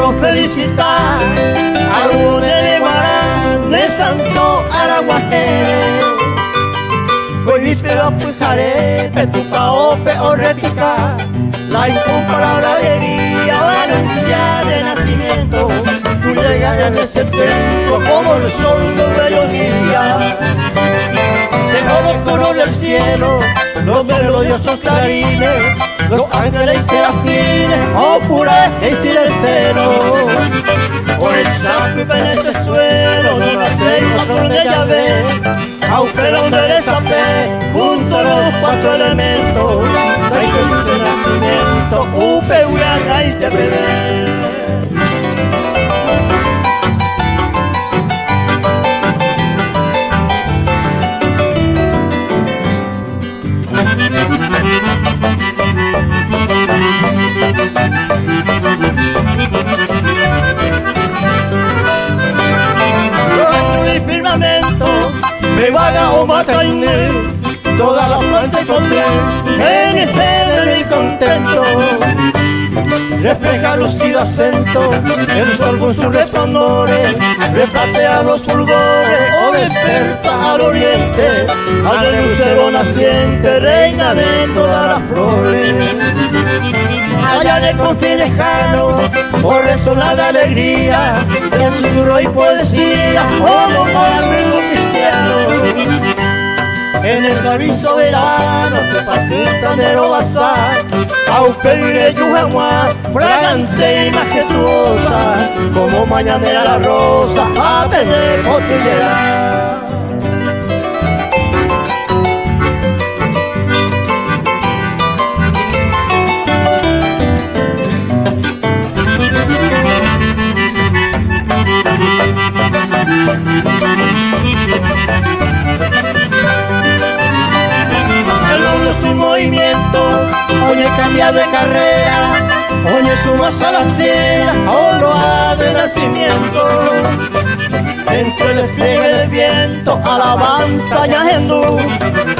quiero felicitar a los de Guarán, de Santo Araguajere. Hoy víspera pujaré, petupa o peor repica, la incomparable alegría va a anunciar de nacimiento. Tú llegas en ese tiempo como el sol del mediodía. Se oscuro del cielo, los melodiosos clarines, los ángeles y serafines, oh pura y sin el seno. Por el saco en ese suelo, no hacemos donde ya ve, aunque donde desapé, junto a los cuatro elementos, hay que dice nacimiento, upe, uiana y te bebé. Me vaga o matainé, todas las plantas encontré en este de mi contento. Refleja lucido acento, el sol con sus resplandores, replatea los fulgores, o desperta al oriente, al lucero naciente, reina de todas las flores. Allá de confín lejano, por resonar de alegría, de susurro y poesía, como movimiento cristiano. En el jardín soberano, que pasita de lo bazar, aupeire yujaguá, fragante y majestuosa, como mañanera la rosa, a tener cotillera. Su movimiento, oye cambia de carrera, oye sumas a la fiera, o lo ha de nacimiento. Entre el despliegue del viento, alabanza y ajendú,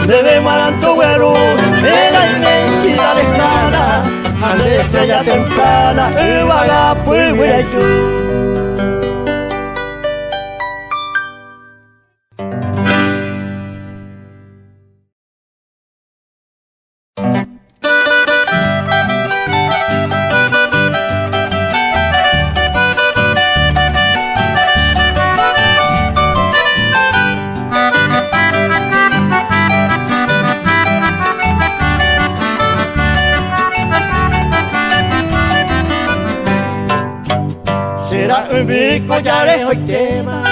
debemos al Antugüerú, de la inmensidad lejana, a la estrella temprana, el vagapu y huirayú. Mi collares hoy tema,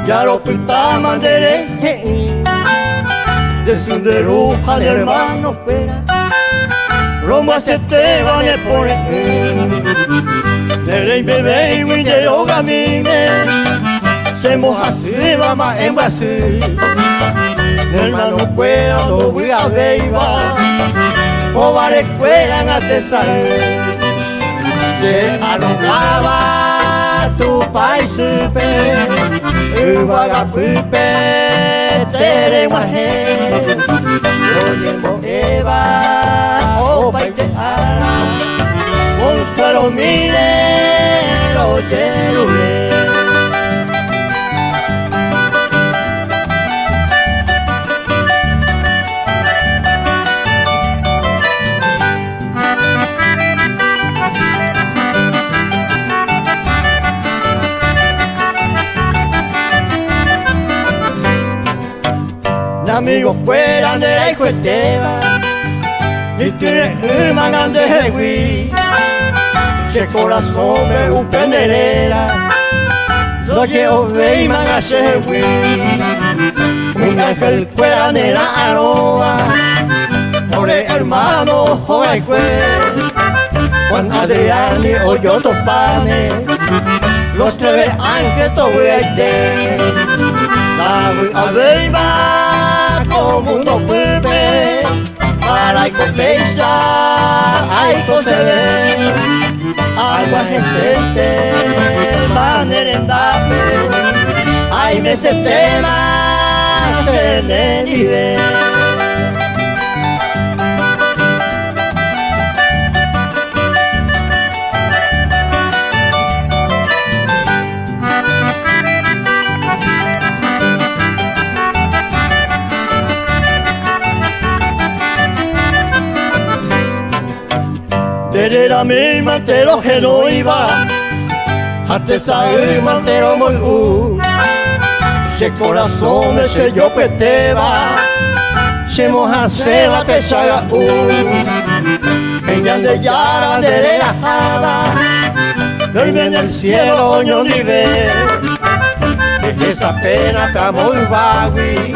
ya lo pintaban de leche, de Sunderú al hermano espera, Roma se te van a poner, de ley bebé y de yoga mine, se moja así, mamá en Brasil, hermano puedo, no voy a beiba, o va a la escuela en artesanal, se arroglaba tu país supe, el vagapupe, tere guaje, lo llevo eva, o paiteara, monstruo mire, lo llevo. Amigos fueran de la hijo Esteban y tiene hermanas de Jehuí, se corazón me upenderera, lo llevo ve y man a Jehuí, un ángel fueran de la aroa, por el hermano Joaquín, Juan Adrián y Oyo Topane, los tres ángeles tohuete, la voy a ver como uno puede, para copensa, hay cosas ver, agua gente, manerendape, hay meses temas en el nivel. Terera mi mantero que no iba Ante sabe mantero muy Se corazón me se yo peteba Se moja se va te saga En de yara de la jada Duerme en el cielo yo ni ve Esa pena te muy bagui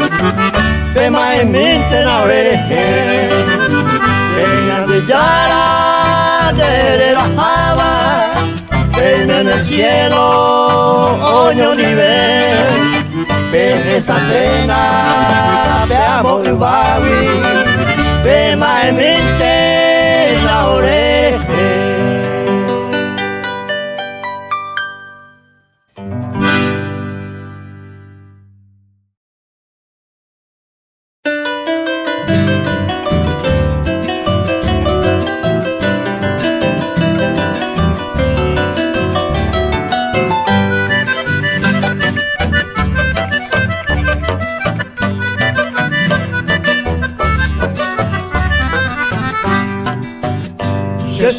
Tema en mente na oreje En de yara de la jada Duerme en el cielo oño ni ve Esa pena te muy bagui Tema en mente na oreje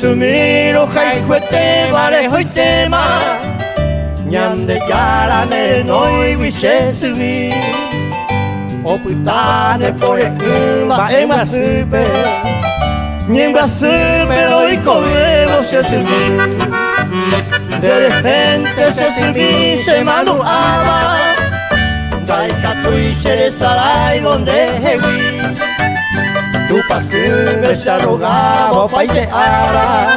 Sumiro jaijuete barejo y tema Ñande yara ne noi wishe sumi Oputane pore uma ema supe Ñemba supe hoy comemos se sumi De repente se sumi se manuaba Daika tui shere sarai donde hewi Tu pasu me se arrogaba pa ite ara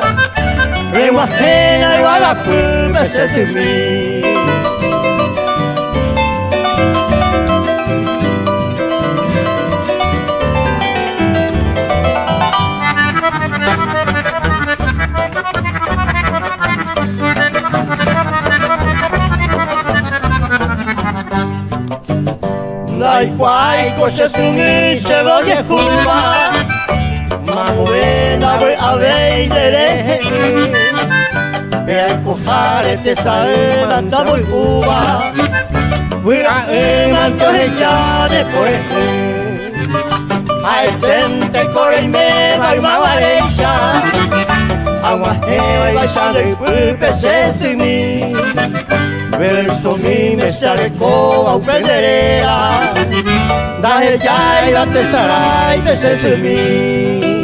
Rema ajena y vagapu me se sumi Dai quai cosa sumi se voglio curva Ma buena voy a vedere Per cojare te sabe manda muy uva Voy a manto ya después Ai tente corre y me va y ma varecha Agua jeva y vaya de pupe se sumi Verso mi me se recoba un penderea Daje ya y la tesara y te se sumi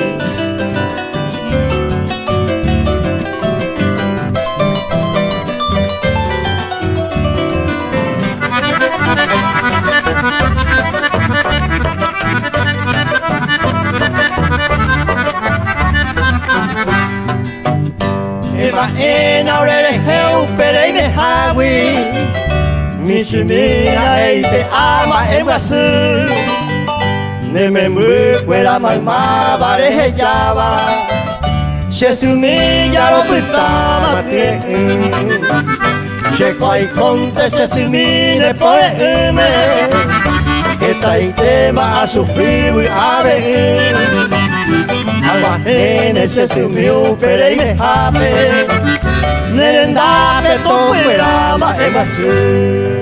Eva en aurere heu pere y me hawi Mi shumina e te ama en masu Ne me mu fuera malma bareje yaba Se sumi ya lo pitama pie Se koi conte se sumi ne pore me Que tai tema a sufrir y a ver Agua en se sumiu pere y me hape Nerendate to fuera ma en masu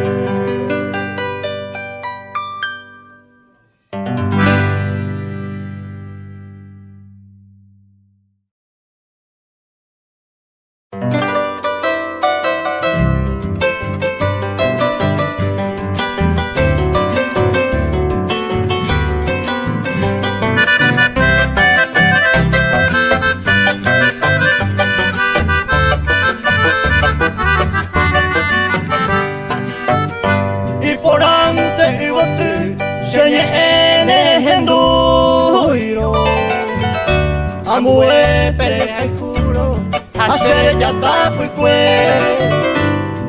Amue pere ai juro Hace ya tapo y cue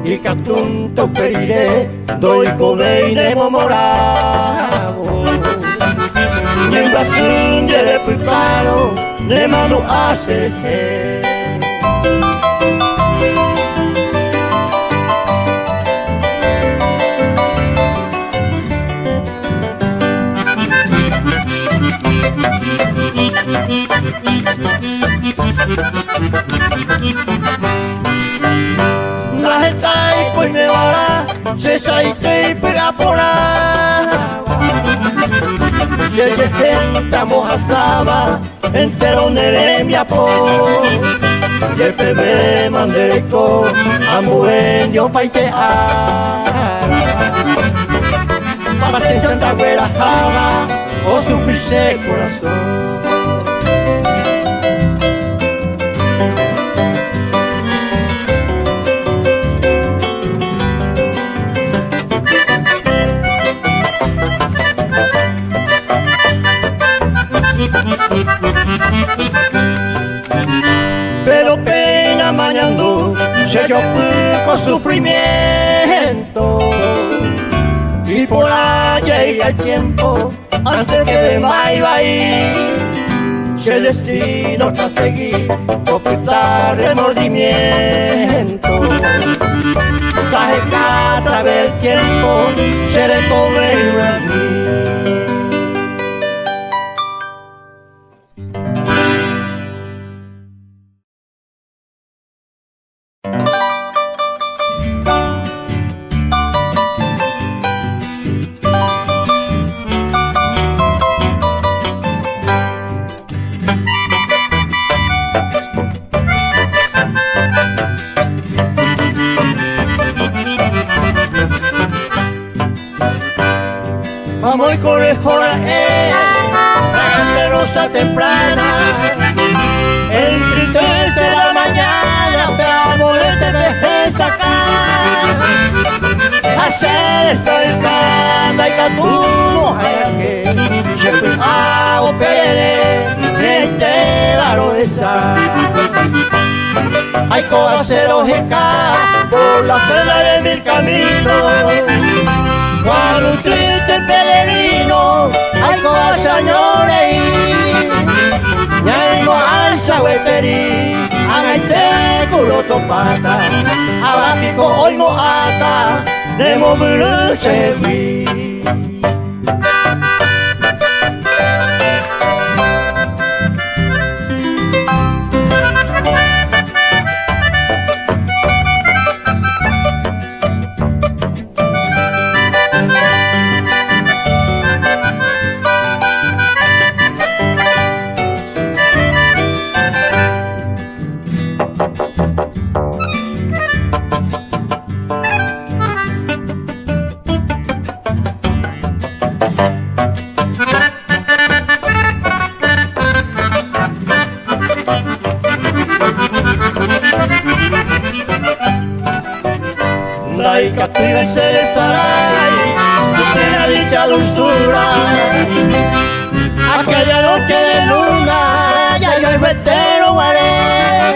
Y catunto perire Doi coveine momoravo Ñemba sun yere putano Ne manu hace que Nahetai koi me wara Se saitei pera pora Se gente mojasaba entero nere mi apo y pebe mandereko ambuen dio paite pase Santa Güera java o sufrirse corazón. Pero pena mañando se yo con sufrimiento y por allá llega el tiempo antes que de vaya si el destino te seguir ocultar remordimiento cae que a través del tiempo se recobre a mí. Vamos y conejo la rosa temprana, entristece la mañana, veamos este vejez sacar, hacer esta encanta y catumo que siempre hago pere, este varo esa. Hay que hacer ojeca por la senda de mil caminos. Cuando un triste peregrino hay cosa ñorei Ñaimo alza hueteri Agaite culo topata Abatico oimo ata Nemo muru sebi. Y castiga ese saray de la dicha dulzura aquella noche de luna ya yo el vetero guaré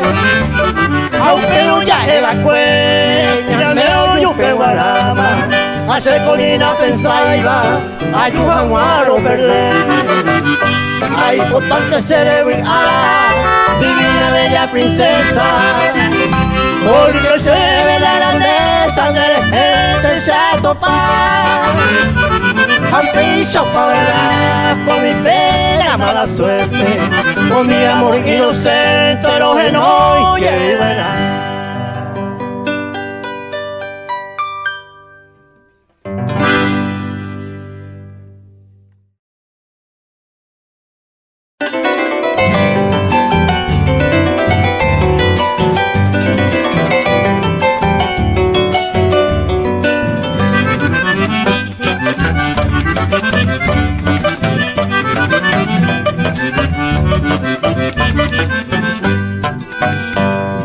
aunque no ya evacué ya me oyo que guarama hace colina pensaiva ayuda guaro perder hay potente cerebridad divina bella princesa porque se ve la grandeza de la gente se atopa al piso para verla con mi pena mala suerte con mi amor inocente los enoy que verá.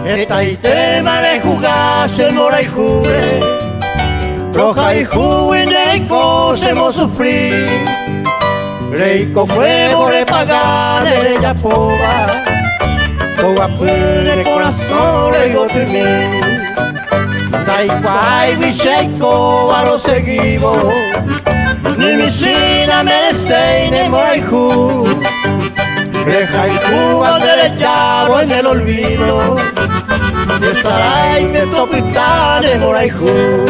Esta y tema de jugar se mora y jure roja y jugue Reiko se mo sufrir Reiko fue por pagar ella poba poba pune corazón Reiko timí Daikwai Visheiko a lo seguido ni mi sina merece ni mora y jugue Reja y juga derechado en el olvido de Saray me topitane moraihu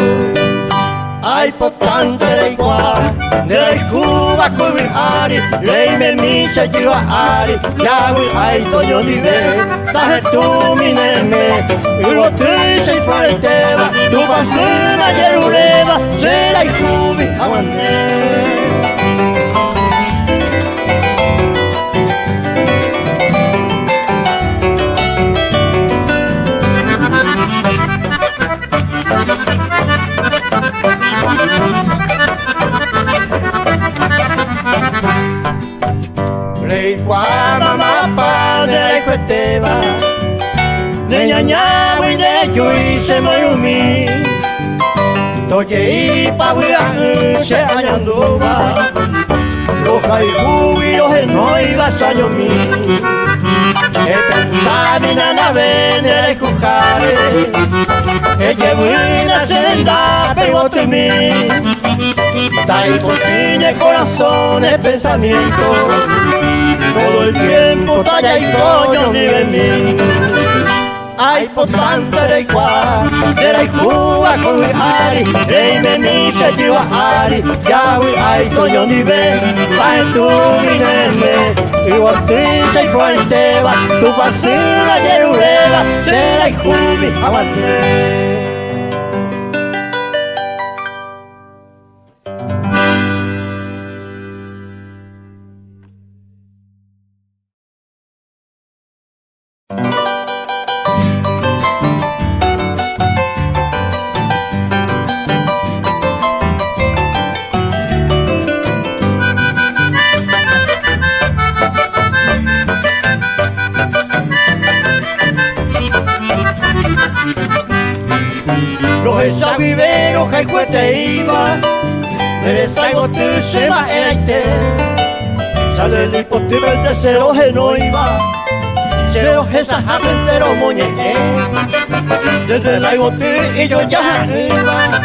Ay potante de igual de la Cuba con mi ari ley me misa jiwa ari ya voy ay toño ni ve taje tu mi neme uno triste y por el tema tu basura yeruleva será y jubi aguante Rei kwa mama pa de cueteba de ñaña muy de yui se mayumi toye y pa buya se añanduba roja y jubilo no iba saño mi e pensaba en la vende jujare e que buena senda pero te mi tai por fin el corazón el pensamiento todo el tiempo talla y coño ni de mí ay por tanto de igual de la juba con el ari rey me ni se lleva ari ya voy ay coño ni ve pa tu mi nene y vos te se cuente va tu pasura yerurela será y jubi aguante. Esa vivero que te iba, mereza y bote se va en aite, sale el hipotipo el tercero que no iba, cero esa japa entero moñe, desde la bote y yo ya iba,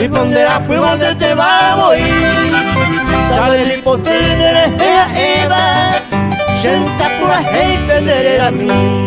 y donde la prueba donde te vamos a ir, sale el hipotipo de Eva, sienta pura gente de a mí.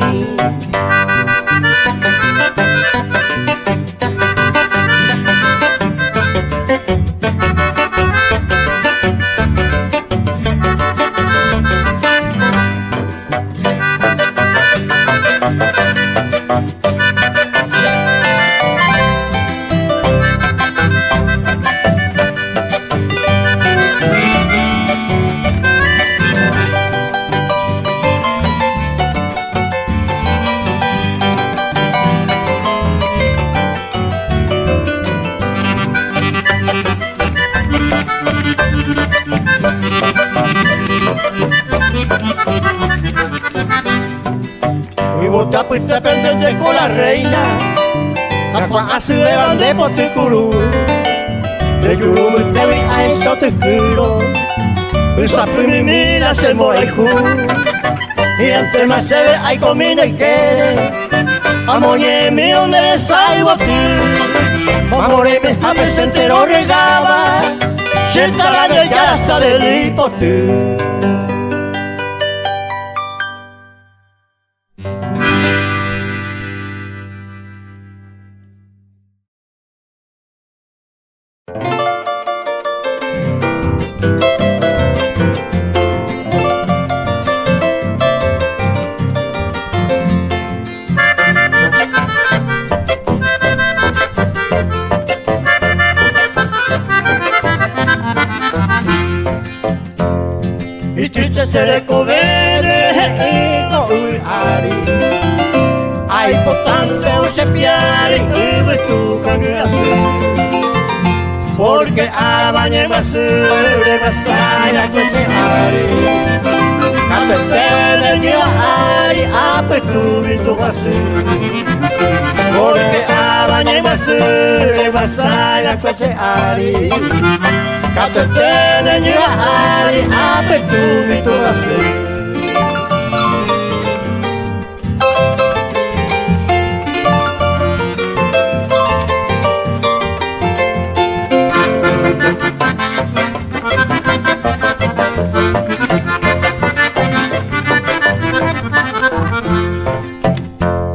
Te pendiente con la reina, a cual así le van de poticurú, de yurumu te vi a eso te quiero, esa primimina se moeju, y ante más se ve hay comida y quiere, amoñe mi donde le saigo tú, amore me a presentero regaba, cerca la del ya sale el hipotú. Se le covere no ari ai potante o se piare y tu cangrease porque a bañe basure bastaya que se ari capetele lleva ari a tu tu basure porque a bañe basure bastaya que se ari capetele lleva ari a tu basure.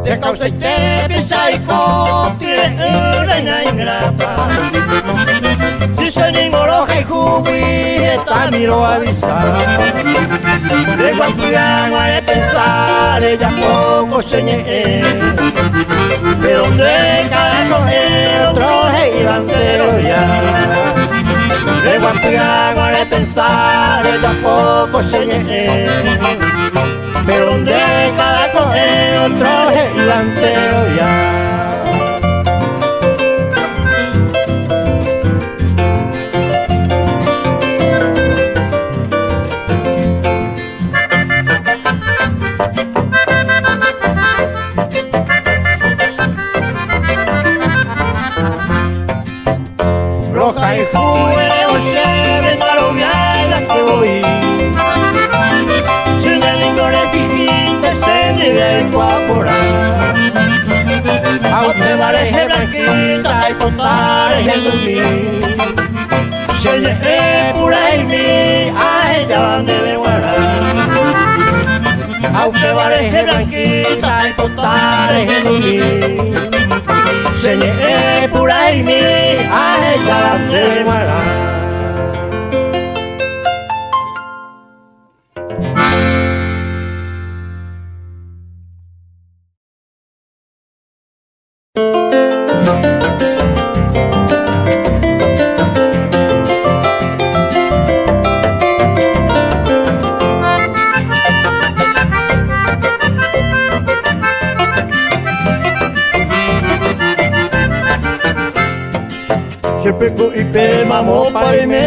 De causa y te pisa y tiene reina ingrata. Si se ningoroja y jubi, esta miro avisar. De guapiagua de pensar, ella poco señé. De donde cada coger otro gigantero ya. De guapiagua de pensar, ella poco señé. Pero donde cada coge otro gigantero ya. Aunque pareje blanquita y portares el dormir. Se lleve pura y mi, a ella van de beguara. Aunque pareje blanquita y portares el dormir. Se lleve pura y mi, a ella van de beguara. Siempre con ipe mamo parime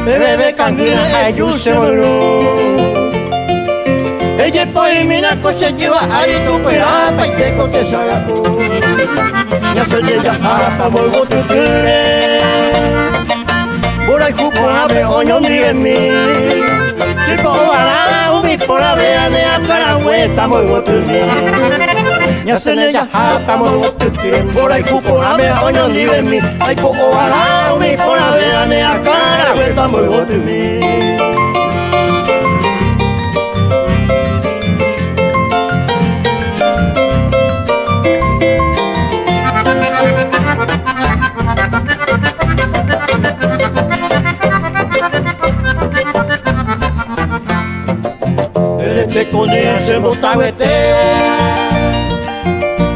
bebe cangina ayu se moro ella poi mina cosa lleva ahí tu pera pa que te saga ya se le ya pa volvo tu ture por ahí jupo a ver oño ni en mí tipo bala ubi por la veane a cara vuelta volvo tu ya se le ya hasta volvo tu ture por ahí jupo a ver oño ni en mí ay po bala ubi por la veane a cara vuelta volvo tu te conoce motaguete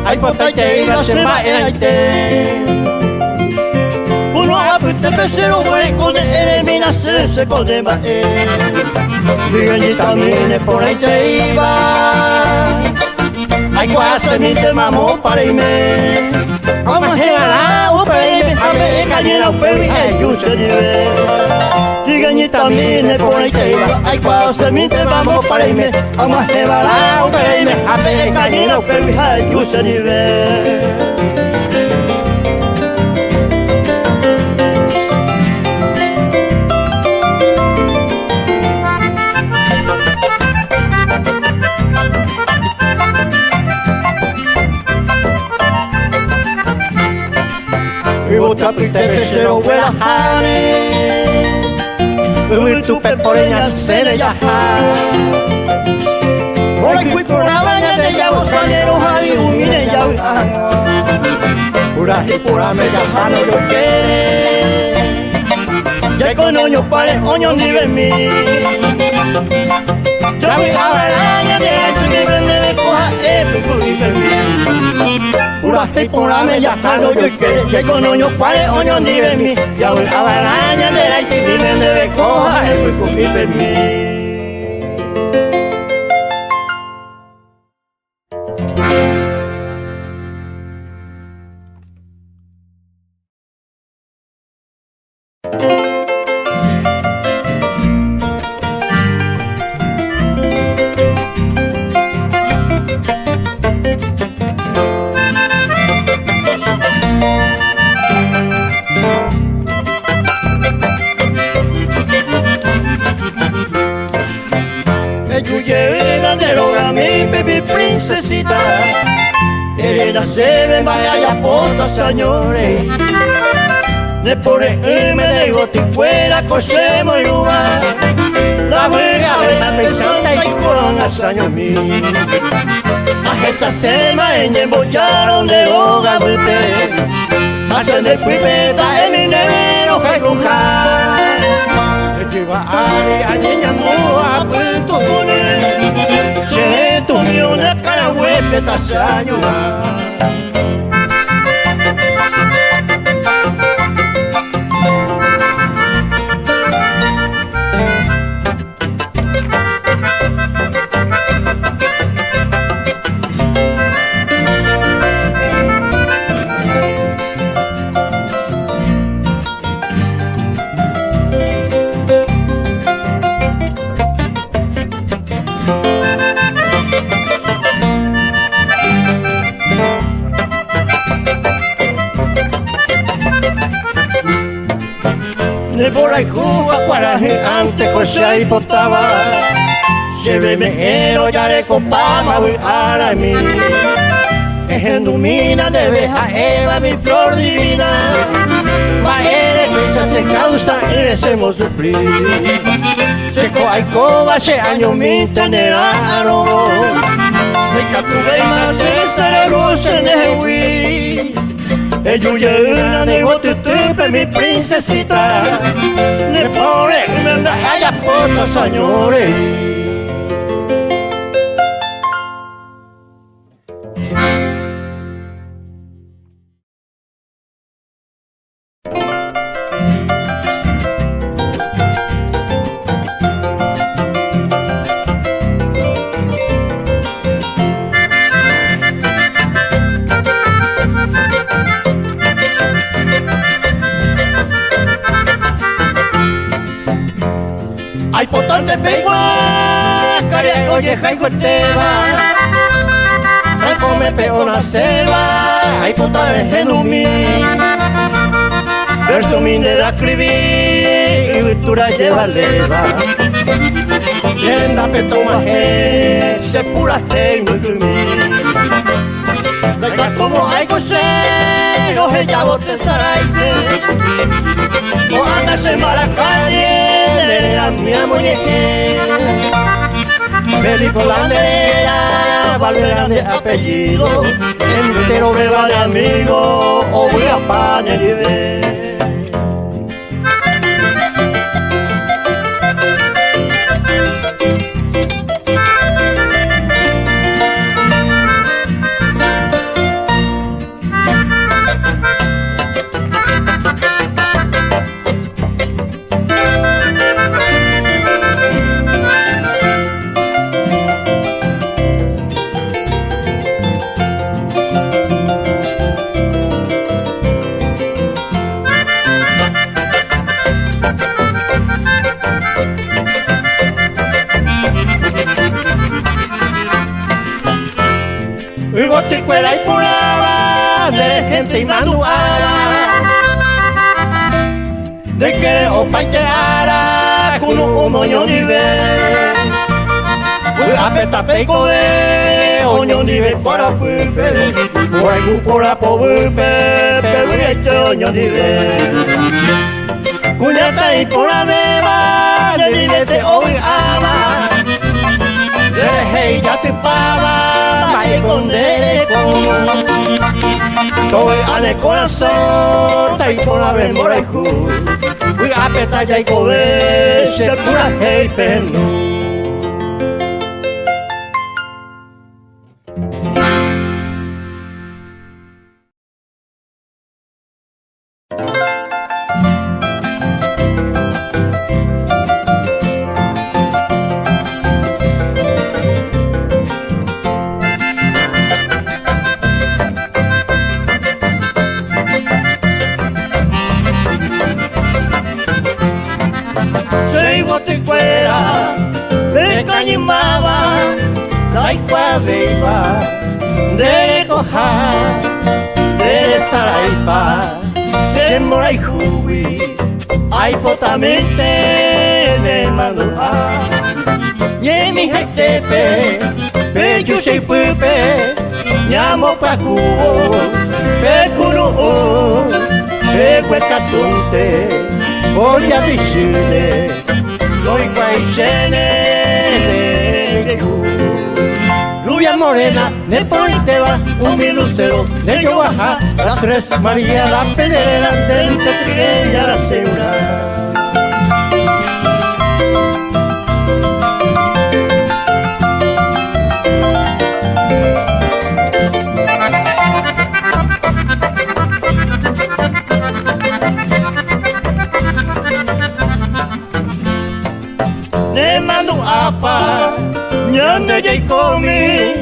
ay potaite iba se va en aite uno apute pesero muere con elimina se con va y también por ahí te iba ay cuase mi te mamó para irme vamos a llegar a ver a ver cañera pero yo se lleve y también por ahí te iba ay cuase mi te mamó para irme vamos a llegar a ver cañera pero yo se lleve otra pita pesero huela jane uy tu peporeña se ya hoy fui por la mañana de ya vos pañeros ali un mire ya pura y pura me jano yo quiere ya con oño pare oño ni ven mí ya voy a ver aña de tu nivel de coja pico y ven pura y pura me jano yo quiere ya con oño pare oño ni ven mí ya voy a ver aña de tu nivel de coja pico y ven mí princesita, ella se me vaya ya por señores. Después me digo ti fuera cosemos y lugar. La buena buena pensante y con asaño mí. A esa sema en embollaron de hoga bute. Hacen de pipeta en mi negro que cojar. Lleva a niña moa puto con él. Se tuvió una cara huepe tasaño. De por ahí Cuba, Guaraje, antes cosa y potaba. Se ve mejero, ya le copama, voy a la mí. Ejendumina de beja Eva, mi flor divina. Baile, prisa se causa y le hacemos sufrir. Seco hay coba, se año mi teneraro. Me capturé más esa de luz en el hui. Ella una de botetupe, mi princesita. Le pone una haya por los señores. Ay, potente pegua, caria, oye, jaigo teba. Ay, come peona selva, ay, potente genumi. Verso minera escribí, y virtura lleva leva. Yenda petomaje, se puraste y muy gumi. Daika como hay cosero, ella bote saraite. O andarse en mala calle, la mía muñequera. Médico landera, valera de apellido. Entero beba de amigo, o voy a pan el nivel. Ticuela y puraba de gente y manduara de que o paiteara con un moño nivel apeta peco de oño nivel para pupe juego por la pobre pero este oño nivel cuñata y por la beba de nivel de hoy ama de ya te paga con todo en el corazón, ta y con la memoria y ju. Voy a petar ya y comer, se pura hey perno. Ticuela, de cañimaba, la iguabeiba, de coja, de saraipa, se mora y jubi, ay potamente de mandoa, y mi jetepe, pecho se pupe, llamo pa cubo, pecuno, pecuecatunte, voy a piscine. Soy guaychene de rubia morena, de Pointeba, un minucero de Yoaja, las tres María, la pedrera, del Tetrigueña, la cebra. Ne mando apa, nyande jay komi,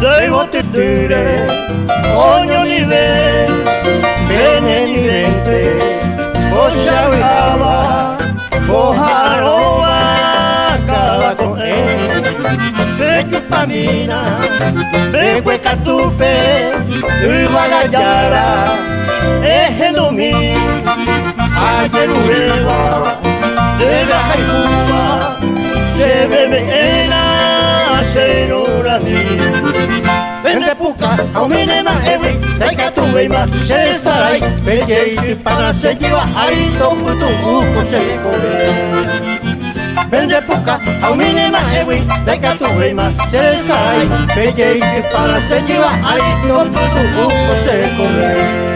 dai bote tire, oño ni ve, bene ni vente, osa viaba, ojaroa, cada con él, de chupamina, de huecatupe, y guagayara, ejendomi, ayer ureba, de la jaicuba, se bebe en la senora mí. Vende puca, aumine más reima, se desarai, peye y pana se lleva ahí, toco tu buco se come. Vende puka, aumine ma ewi, daika tu reima, se desarai, peye y pana se lleva ahí, toco tu buco se come.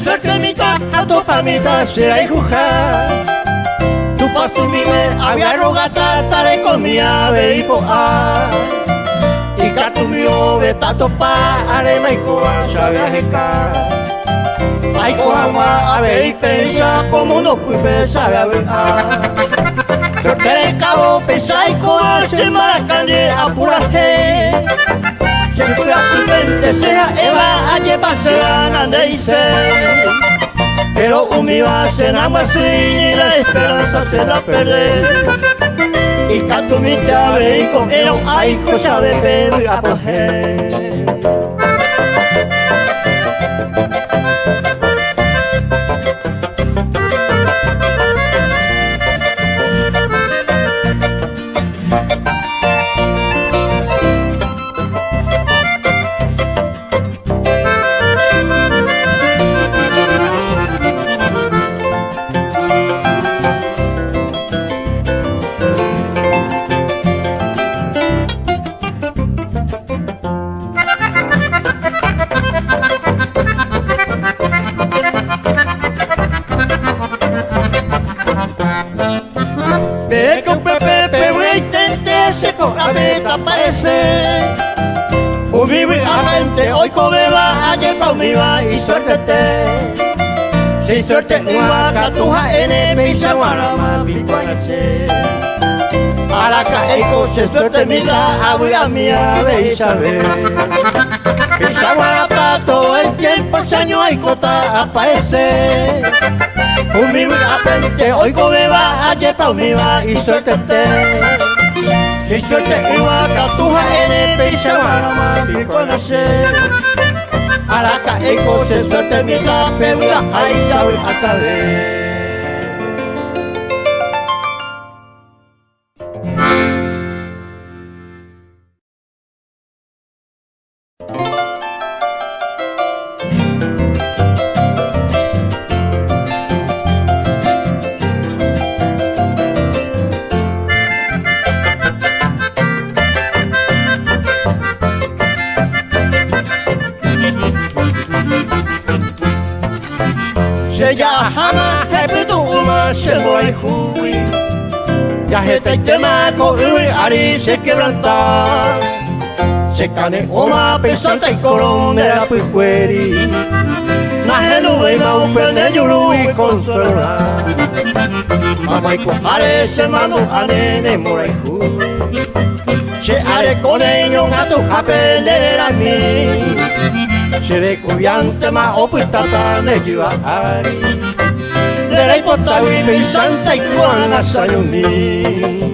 Suerte mitad, autopamita será hijuja. Tu paso mime, había rogata, tare comía, veipo a. Y catumio, beta topa, arema y coa, sabia jeca. Ay, coama, a ver y pensa, como no pude saber a ver a. Suerte de cabo, pesa y coa, se maracane, apuraje. Siempre a tu mente sea Eva, a llevarse ande y se. Pero humilva se enamora así y la esperanza se la pierde. Y canto mi te abre y con él hay cosa de beber a coger. Hoy comeba ayer pa' umiba y suértete. Si suerte uva catuja ene pisa guarama picuañase. Araca eco se suerte mita abuela mía ve y sabe. Pisa guarapa todo el tiempo se año hay cota aparece. Umiba apente hoy comeba ayer pa' umiba y suértete. Si suerte uva catuja ene pisa guarama picuañase. Araca eco se suerte mita pebula ahí sabe a saber. Se llama Hepituma se voy hui. Ya gente tema con ui ari se quebranta. Se cane oma pesanta y corona picueri. Najenu venga un perne yuru y consola. Mamá y compare se mando a nene morai hui. Se are con ellos a tu aprender a mí. Se de cubiante ma opustata ne jiwa ari. De la hipotawi me santa y cuana sayuni.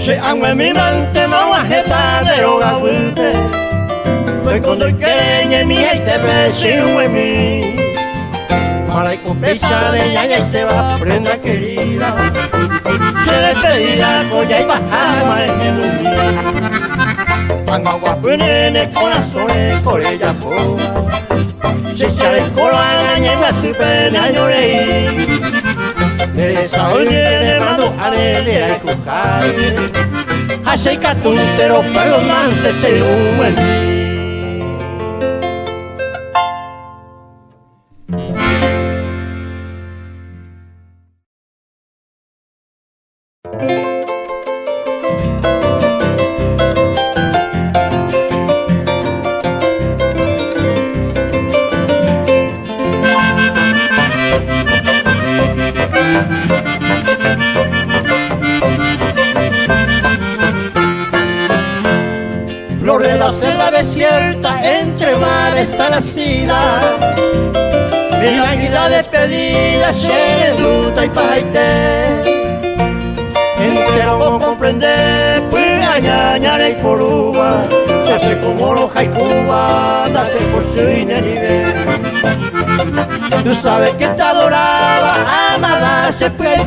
Se angwe mi mante mawa heta de oga wupe. Voy cuando queñe mi heite pe mi. Malay con pesa de ya y te va prenda querida. Se despedida con ya y bajama en el mundo. Angwa punene corazones por ella poa. Se sale colo a ñega su pena llorei. De esa oye de mando a de la cucare. aceika tuntero, perdonante, se un flor de la selva desierta, entre mares está nacida. Mi águila despedida, Xereduta y Paite. Entero con comprender, pues añañara y poruba, se hace como roja y cuba, nace por su nivel. Tú sabes que te adoraba, amada, se puede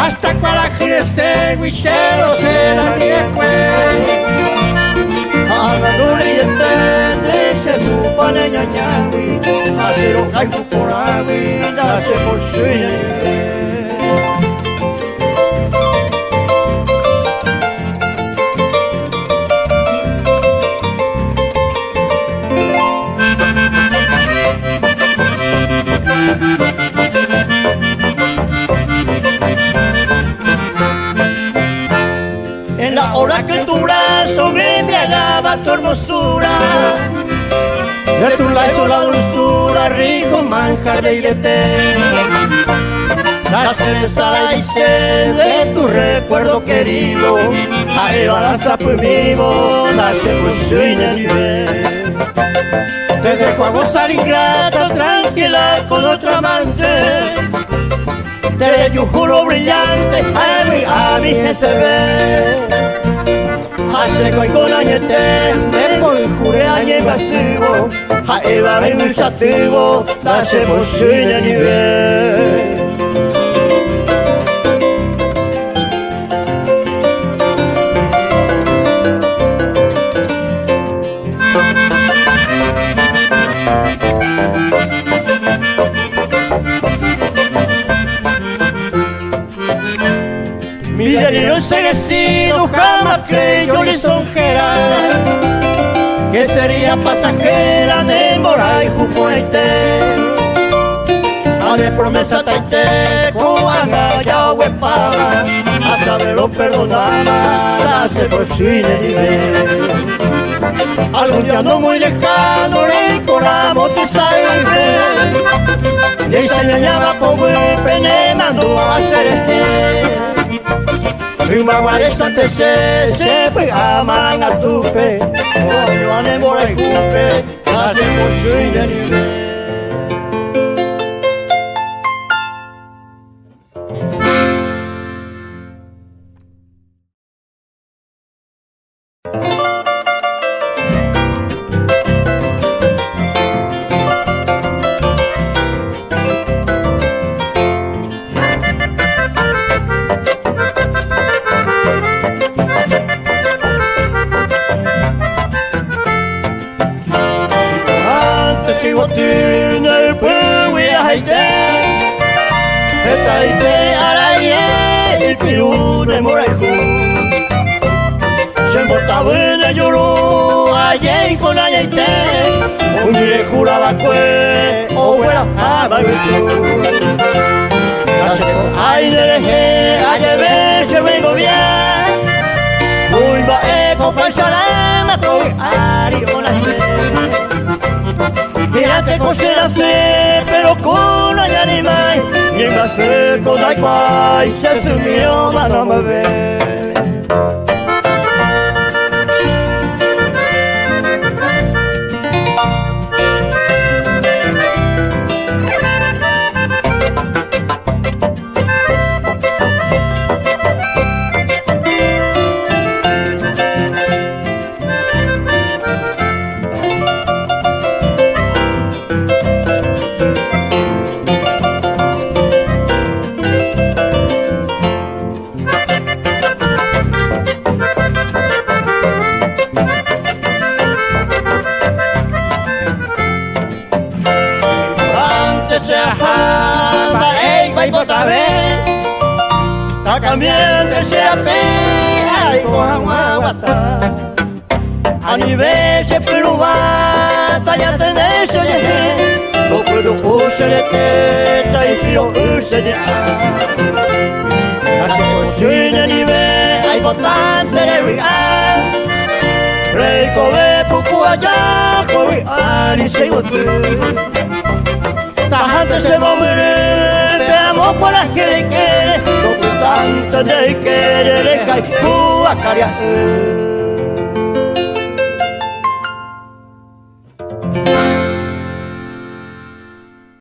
hasta para Jirestegui, cero se la fue. Agadore y entende, se supa ñañañawi, hace roja y cuporawi, nace por su nivel. En la hora que tu brazo me embriagaba tu hermosura, de tu lazo la dulzura, rico manjar de irete. La cereza y sed de tu recuerdo querido, a Evalanza pues vivo, nace por su nivel. Te dejo a gozar ingrata, tranquila con otro amante. Te yo juro brillante, a mi se ve. Hace que con añete, me por jure añe pasivo, a Eva en mi sativo, nace por su nivel. Mi delirio enseguecido jamás creyó lisonjera, que sería pasajera de Moray Jupuete. A de promesa taite, coanga ya huepaba, a saberlo perdonaba, hace por su nivel. Algún día no muy lejano, recordamos tu sangre, y ahí se engañaba por pene, mandó a hacer mi mamá es antes se fue a Marangatupe, coño a Nemora y Jupe, hace por su nivel. Taite araye, el Perú de Moraijú. Se embotaba en el lloró, ayer con ayaite, un día juraba que, o fuera a Babitu. Ay, le dejé, ayer se vengo bien, muy va eco, pasará, con Ari con la y antes considerase, pero con allá ni más, y en más con la cual se sumió la no me ve. también desea ay guaguata a nivel se perubata ya tenés no puedo usarte y piro usted así cocina nivel hay botante de real rey come poco allá corre ali se otro tajante se momere veamos por la que no tanto de querer dejar tu acaria